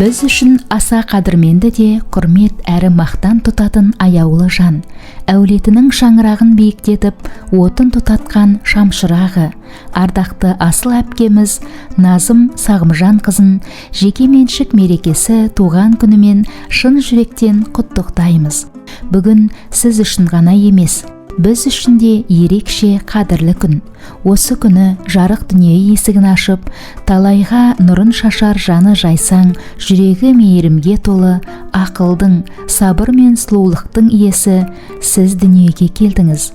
Біз үшін аса қадірменді де құрмет әрі мақтан тұтатын аяулы жан, әулетінің шаңырағын биіктетіп, отын тұтатқан шамшырағы, ардақты асыл әпкеміз Назым Сағымжан қызын жеке меншік мерекесі туған күнімен шын жүректен құттықтаймыз. Бүгін сіз үшін ғана емес, біз үшін де ерекше қадірлі күн. Осы күні жарық дүние есігін ашып, талайға нұрын шашар жаны жайсаң, жүрегі мейірімге толы, ақылдың, сабыр мен сұлулықтың иесі сіз дүниеге келдіңіз.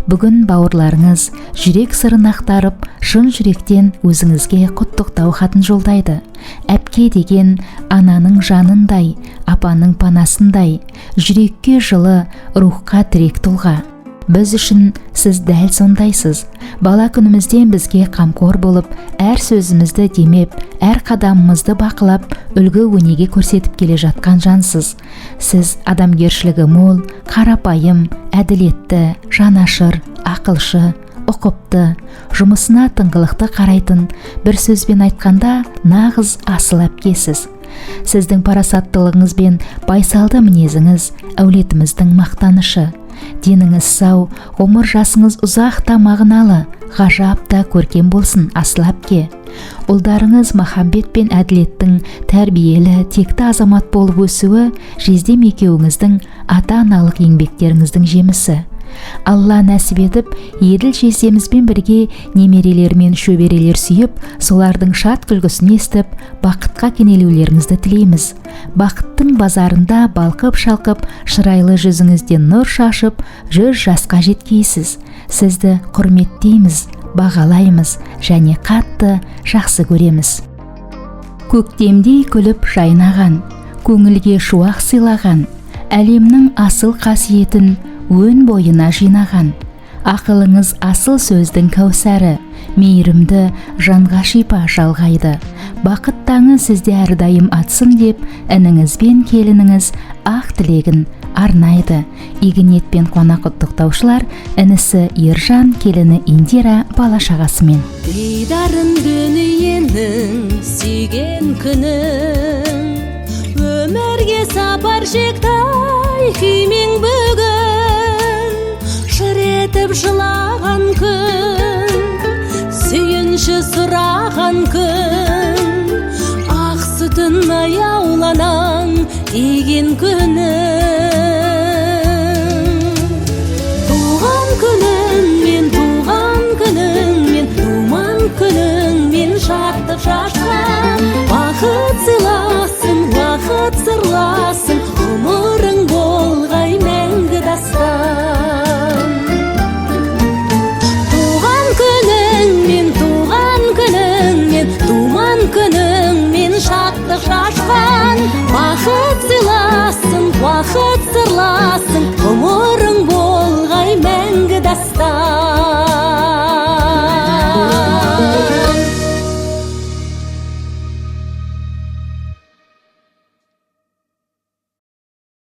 Бүгін бауырларыңыз жүрек сырын ақтарып, шын жүректен өзіңізге құттықтау хатын жолдайды. Әпке деген ананың жанындай, апаның панасындай, жүрекке жылы, рухқа тірек тұлға. Біз үшін сіз дәл сондайсыз. Бала күнімізден бізге қамқор болып, әр сөзімізді демеп, әр қадамымызды бақылап, үлгі өнеге көрсетіп келе жатқан жансыз. Сіз адамгершілігі мол, қарапайым, әділетті, жанашыр, ақылшы, ұқыпты, жұмысына тыңғылықты қарайтын, бір сөзбен айтқанда нағыз асыл әпкесіз. Сіздің парасаттылығыңыз бен байсалды мінезіңіз әулетіміздің мақтанышы. Деніңіз сау, ғұмыр жасыңыз ұзақ та мағыналы, ғажап та көркем болсын асыл әпке. Ұлдарыңыз махаббет пен әділеттің тәрбиелі, текті азамат болып өсуі жездем екеуіңіздің ата-аналық еңбектеріңіздің жемісі. Алла нәсіп етіп, еділ жездемізбен бірге немерелер мен шөберелер сүйіп, солардың шат күлгісін естіп, бақытқа кенелулеріңізді тілейміз. Бақыттың базарында балқып-шалқып, шырайлы жүзіңізден нұр шашып, 100 жасқа жеткейсіз. Сізді құрметтейміз, бағалаймыз және қатты жақсы көреміз. Көктемдей күліп жайнаған, көңілге шуақ сыйлаған, әлемнің асыл қасиетін өн бойына жинаған. Ақылыңыз асыл сөздің кәусәрі, мейірімді жанға шипа жалғайды. Бақыт таңы сізде әрдайым атсын деп, ініңіз бен келініңіз ақ тілегін арнайды. Игі ниетпен қуана құттықтаушылар інісі Ержан, келіні Индира бала шағасымен. Дидарын дүниенің сүйген күнің, өмірге сапар шектай күймең бүгін, жыр етіп жылаған күн, сүйінші сұраған күн, ақ сүтін аяуланан деген күні.